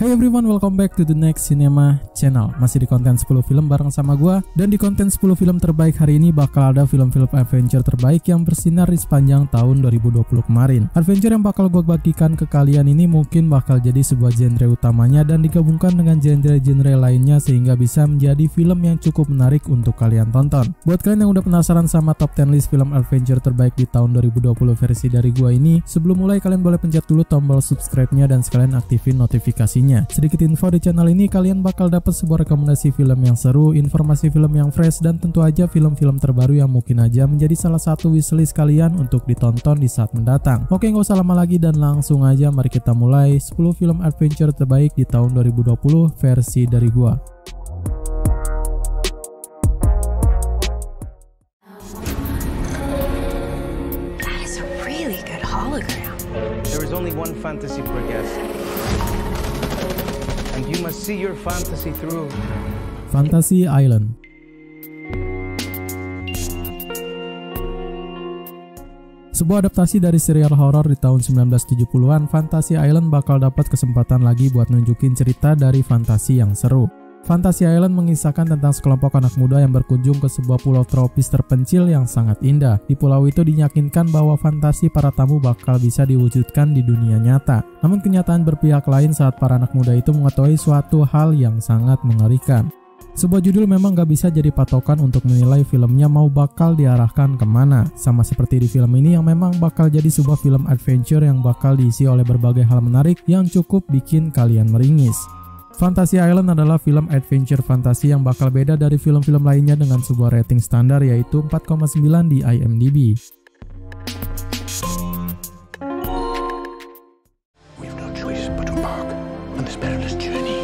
Hey everyone, welcome back to the Next Cinema Channel. Masih di konten 10 film bareng sama gua. Dan di konten 10 film terbaik hari ini bakal ada film-film adventure terbaik yang bersinar di sepanjang tahun 2020 kemarin. Adventure yang bakal gua bagikan ke kalian ini mungkin bakal jadi sebuah genre utamanya dan digabungkan dengan genre-genre lainnya sehingga bisa menjadi film yang cukup menarik untuk kalian tonton. Buat kalian yang udah penasaran sama top 10 list film adventure terbaik di tahun 2020 versi dari gua ini, sebelum mulai kalian boleh pencet dulu tombol subscribe-nya dan sekalian aktifin notifikasinya. Sedikit info di channel ini, kalian bakal dapat sebuah rekomendasi film yang seru, informasi film yang fresh, dan tentu aja film-film terbaru yang mungkin aja menjadi salah satu wishlist kalian untuk ditonton di saat mendatang. Oke, nggak usah lama lagi dan langsung aja mari kita mulai 10 film adventure terbaik di tahun 2020 versi dari gua. That is a really good hologram. There is only one fantasy per guest. And you must see your fantasy through. Fantasy Island. Sebuah adaptasi dari serial horor di tahun 1970-an, Fantasy Island bakal dapat kesempatan lagi buat nunjukin cerita dari fantasi yang seru. Fantasy Island mengisahkan tentang sekelompok anak muda yang berkunjung ke sebuah pulau tropis terpencil yang sangat indah. Di pulau itu diyakinkan bahwa fantasi para tamu bakal bisa diwujudkan di dunia nyata. Namun kenyataan berpihak lain saat para anak muda itu mengetahui suatu hal yang sangat mengerikan. Sebuah judul memang gak bisa jadi patokan untuk menilai filmnya mau bakal diarahkan kemana. Sama seperti di film ini yang memang bakal jadi sebuah film adventure yang bakal diisi oleh berbagai hal menarik yang cukup bikin kalian meringis. Fantasy Island adalah film adventure fantasi yang bakal beda dari film-film lainnya dengan sebuah rating standar yaitu 4,9 di IMDb. We've no choice but to embark on this perilous journey.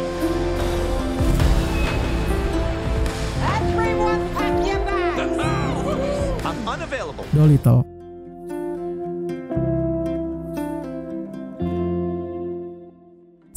Everyone pack your bags! I'm unavailable. Dolittle.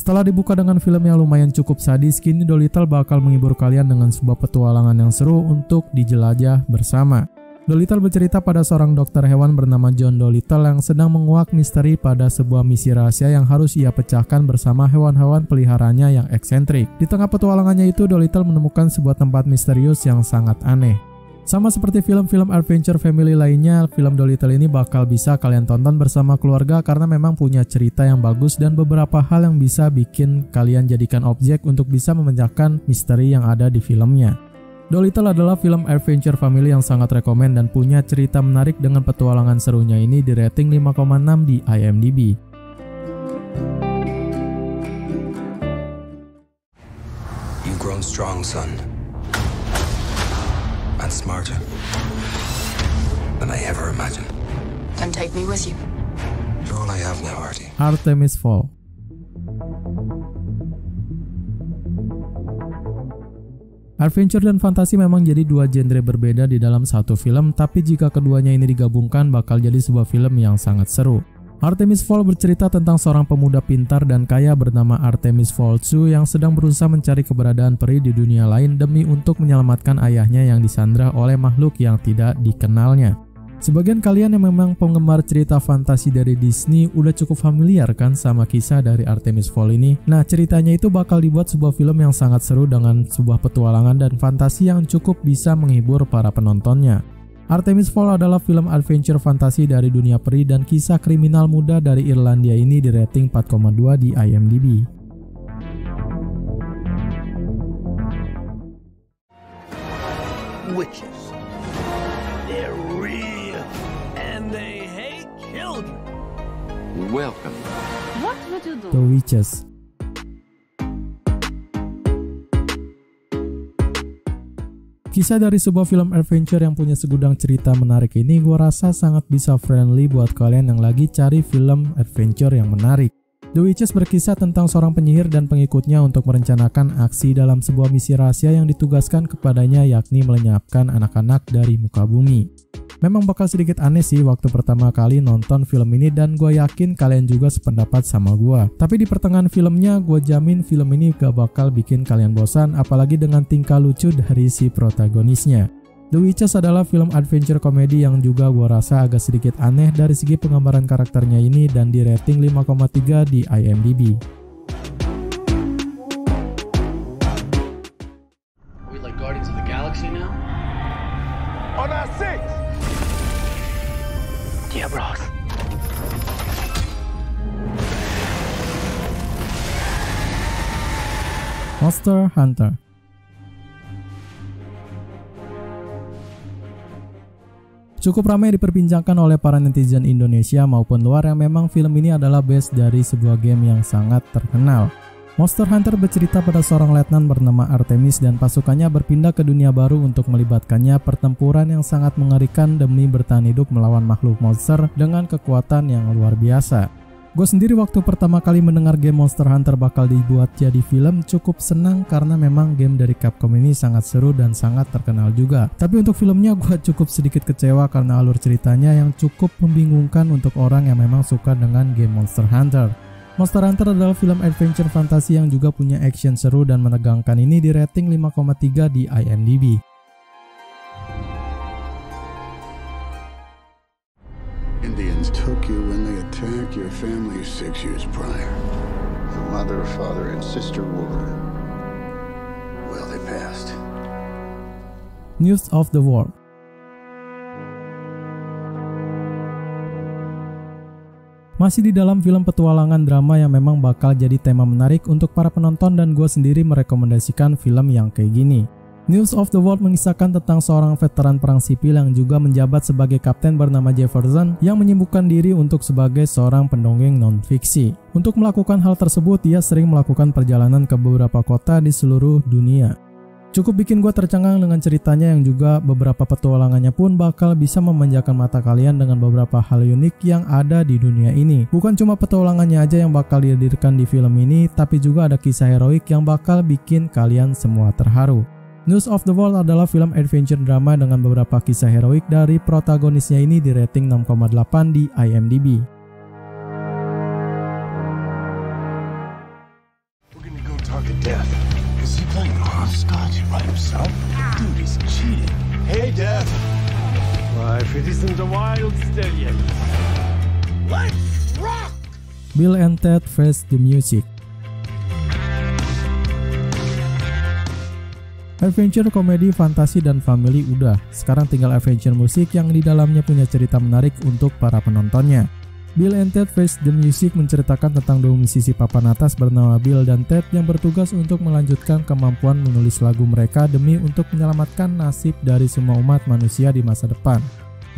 Setelah dibuka dengan film yang lumayan cukup sadis, kini Dolittle bakal menghibur kalian dengan sebuah petualangan yang seru untuk dijelajah bersama. Dolittle bercerita pada seorang dokter hewan bernama John Dolittle yang sedang menguak misteri pada sebuah misi rahasia yang harus ia pecahkan bersama hewan-hewan peliharanya yang eksentrik. Di tengah petualangannya itu, Dolittle menemukan sebuah tempat misterius yang sangat aneh. Sama seperti film-film adventure family lainnya, film Dolittle ini bakal bisa kalian tonton bersama keluarga karena memang punya cerita yang bagus dan beberapa hal yang bisa bikin kalian jadikan objek untuk bisa memecahkan misteri yang ada di filmnya. Dolittle adalah film adventure family yang sangat rekomen dan punya cerita menarik dengan petualangan serunya ini di rating 5,6 di IMDb. You've grown strong, son. And smarter than I ever imagined. Then take me with you. You're all I have now, Artie. Artemis Fowl. Adventure dan fantasi memang jadi dua genre berbeda di dalam satu film, tapi jika keduanya ini digabungkan bakal jadi sebuah film yang sangat seru. Artemis Fowl bercerita tentang seorang pemuda pintar dan kaya bernama Artemis Fowl II yang sedang berusaha mencari keberadaan peri di dunia lain demi untuk menyelamatkan ayahnya yang disandra oleh makhluk yang tidak dikenalnya. Sebagian kalian yang memang penggemar cerita fantasi dari Disney udah cukup familiar kan sama kisah dari Artemis Fowl ini. Nah, ceritanya itu bakal dibuat sebuah film yang sangat seru dengan sebuah petualangan dan fantasi yang cukup bisa menghibur para penontonnya. Artemis Fowl adalah film adventure fantasi dari dunia peri dan kisah kriminal muda dari Irlandia ini di rating 4,2 di IMDb. Witches. They're real and they hate children. Welcome. What would you do? The Witches. Kisah dari sebuah film adventure yang punya segudang cerita menarik ini gua rasa sangat bisa friendly buat kalian yang lagi cari film adventure yang menarik. The Witches berkisah tentang seorang penyihir dan pengikutnya untuk merencanakan aksi dalam sebuah misi rahasia yang ditugaskan kepadanya, yakni melenyapkan anak-anak dari muka bumi. Memang bakal sedikit aneh sih waktu pertama kali nonton film ini dan gue yakin kalian juga sependapat sama gue. Tapi di pertengahan filmnya gue jamin film ini gak bakal bikin kalian bosan, apalagi dengan tingkah lucu dari si protagonisnya. The Witches adalah film adventure komedi yang juga gue rasa agak sedikit aneh dari segi penggambaran karakternya ini dan di rating 5,3 di IMDb. On our 6! Diablos. Monster Hunter. Cukup ramai diperbincangkan oleh para netizen Indonesia maupun luar yang memang film ini adalah base dari sebuah game yang sangat terkenal. Monster Hunter bercerita pada seorang letnan bernama Artemis dan pasukannya berpindah ke dunia baru untuk melibatkannya pertempuran yang sangat mengerikan demi bertahan hidup melawan makhluk monster dengan kekuatan yang luar biasa. Gue sendiri waktu pertama kali mendengar game Monster Hunter bakal dibuat jadi film cukup senang karena memang game dari Capcom ini sangat seru dan sangat terkenal juga. Tapi untuk filmnya gue cukup sedikit kecewa karena alur ceritanya yang cukup membingungkan untuk orang yang memang suka dengan game Monster Hunter. Monster Hunter adalah film adventure fantasi yang juga punya action seru dan menegangkan, ini di rating 5,3 di IMDb. Indians took you when they attacked your family 6 years prior. The mother, father, and sister were... well, they passed. News of the World. Masih di dalam film petualangan drama yang memang bakal jadi tema menarik untuk para penonton dan gue sendiri merekomendasikan film yang kayak gini. News of the World mengisahkan tentang seorang veteran perang sipil yang juga menjabat sebagai kapten bernama Jefferson yang menyibukkan diri untuk sebagai seorang pendongeng non-fiksi. Untuk melakukan hal tersebut, ia sering melakukan perjalanan ke beberapa kota di seluruh dunia. Cukup bikin gue tercengang dengan ceritanya yang juga beberapa petualangannya pun bakal bisa memanjakan mata kalian dengan beberapa hal unik yang ada di dunia ini. Bukan cuma petualangannya aja yang bakal dihadirkan di film ini, tapi juga ada kisah heroik yang bakal bikin kalian semua terharu. News of the World adalah film adventure drama dengan beberapa kisah heroik dari protagonisnya ini di rating 6,8 di IMDb. We're gonna go talk to Death. Is he playing hopscotch by himself? Dude, he's cheating. Hey, Death. Life, it isn't a wild stallion. Let's rock! Bill and Ted Face the Music. Adventure, komedi, fantasi, dan family udah. Sekarang tinggal adventure musik yang di dalamnya punya cerita menarik untuk para penontonnya. Bill and Ted Face the Music menceritakan tentang dua musisi papan atas bernama Bill dan Ted yang bertugas untuk melanjutkan kemampuan menulis lagu mereka demi untuk menyelamatkan nasib dari semua umat manusia di masa depan.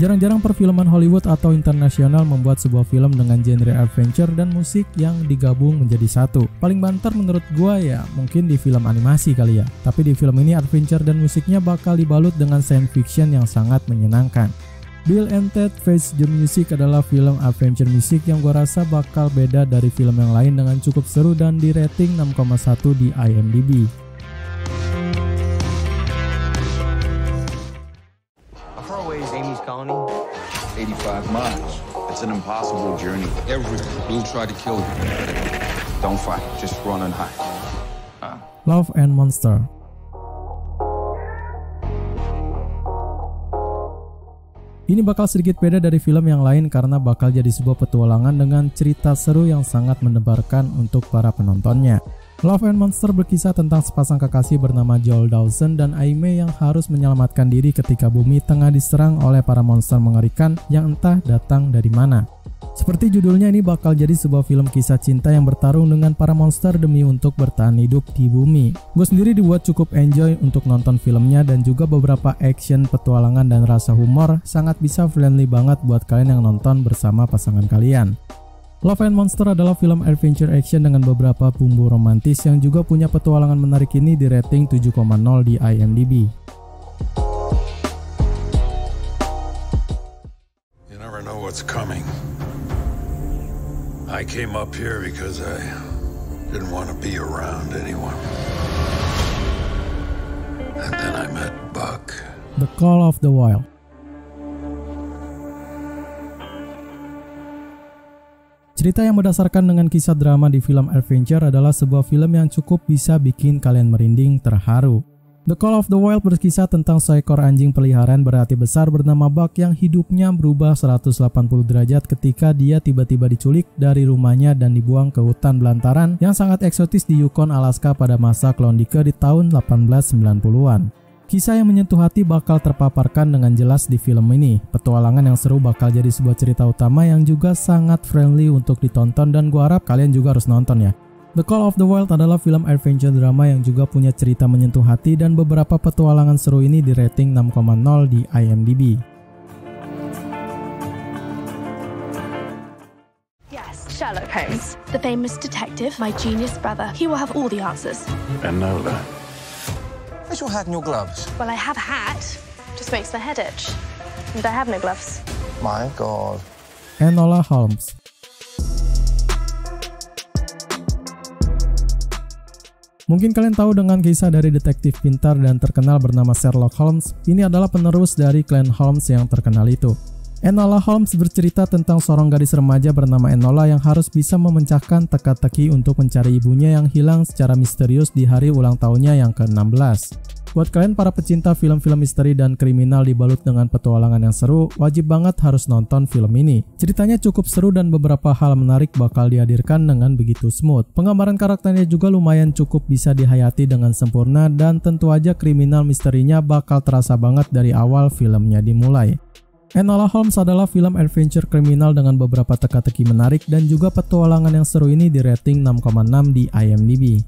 Jarang-jarang perfilman Hollywood atau internasional membuat sebuah film dengan genre adventure dan musik yang digabung menjadi satu. Paling banter menurut gua ya mungkin di film animasi kali ya. Tapi di film ini adventure dan musiknya bakal dibalut dengan science fiction yang sangat menyenangkan. Bill and Ted Face the Music adalah film adventure musik yang gua rasa bakal beda dari film yang lain dengan cukup seru dan di rating 6,1 di IMDb. Colony? 85 miles. It's an impossible journey. Everyone will try to kill you. Don't fight, just run and hide. Love and Monster. Ini bakal sedikit beda dari film yang lain karena bakal jadi sebuah petualangan dengan cerita seru yang sangat mendebarkan untuk para penontonnya. Love and Monster berkisah tentang sepasang kekasih bernama Joel Dawson dan Aimee yang harus menyelamatkan diri ketika bumi tengah diserang oleh para monster mengerikan yang entah datang dari mana. Seperti judulnya, ini bakal jadi sebuah film kisah cinta yang bertarung dengan para monster demi untuk bertahan hidup di bumi. Gue sendiri dibuat cukup enjoy untuk nonton filmnya dan juga beberapa action, petualangan, dan rasa humor sangat bisa friendly banget buat kalian yang nonton bersama pasangan kalian. Love and Monster adalah film adventure action dengan beberapa bumbu romantis yang juga punya petualangan menarik ini di rating 7,0 di IMDb. You never know what's coming. I came up here because I didn't want to be around anyone. And then I met Buck. The Call of the Wild. Cerita yang berdasarkan dengan kisah drama di film adventure adalah sebuah film yang cukup bisa bikin kalian merinding terharu. The Call of the Wild berkisah tentang seekor anjing peliharaan berhati besar bernama Buck yang hidupnya berubah 180 derajat ketika dia tiba-tiba diculik dari rumahnya dan dibuang ke hutan belantaran yang sangat eksotis di Yukon, Alaska pada masa Klondike di tahun 1890-an. Kisah yang menyentuh hati bakal terpaparkan dengan jelas di film ini. Petualangan yang seru bakal jadi sebuah cerita utama yang juga sangat friendly untuk ditonton dan gua harap kalian juga harus nonton ya. The Call of the Wild adalah film adventure drama yang juga punya cerita menyentuh hati dan beberapa petualangan seru ini di rating 6,0 di IMDb. Yes, Sherlock Holmes, the famous detective, my genius brother. He will have all the answers. Enola. Where's your hat and your gloves? Well, I have a hat, just makes my head itch. And I have no gloves. My God. Enola Holmes. Mungkin kalian tahu dengan kisah dari detektif pintar dan terkenal bernama Sherlock Holmes. Ini adalah penerus dari klan Holmes yang terkenal itu. Enola Holmes bercerita tentang seorang gadis remaja bernama Enola yang harus bisa memecahkan teka-teki untuk mencari ibunya yang hilang secara misterius di hari ulang tahunnya yang ke-16. Buat kalian para pecinta film-film misteri dan kriminal dibalut dengan petualangan yang seru, wajib banget harus nonton film ini. Ceritanya cukup seru dan beberapa hal menarik bakal dihadirkan dengan begitu smooth. Penggambaran karakternya juga lumayan cukup bisa dihayati dengan sempurna dan tentu aja kriminal misterinya bakal terasa banget dari awal filmnya dimulai. Enola Holmes adalah film adventure kriminal dengan beberapa teka-teki menarik dan juga petualangan yang seru ini di rating 6,6 di IMDb.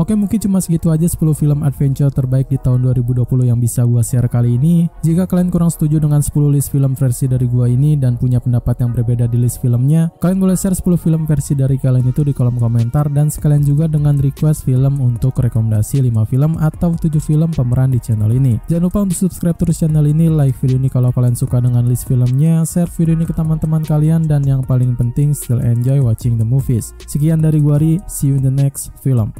Oke, mungkin cuma segitu aja 10 film adventure terbaik di tahun 2020 yang bisa gua share kali ini. Jika kalian kurang setuju dengan 10 list film versi dari gua ini dan punya pendapat yang berbeda di list filmnya, kalian boleh share 10 film versi dari kalian itu di kolom komentar dan sekalian juga dengan request film untuk rekomendasi 5 film atau 7 film pemeran di channel ini. Jangan lupa untuk subscribe terus channel ini, like video ini kalau kalian suka dengan list filmnya, share video ini ke teman-teman kalian, dan yang paling penting still enjoy watching the movies. Sekian dari gua Ri, see you in the next film.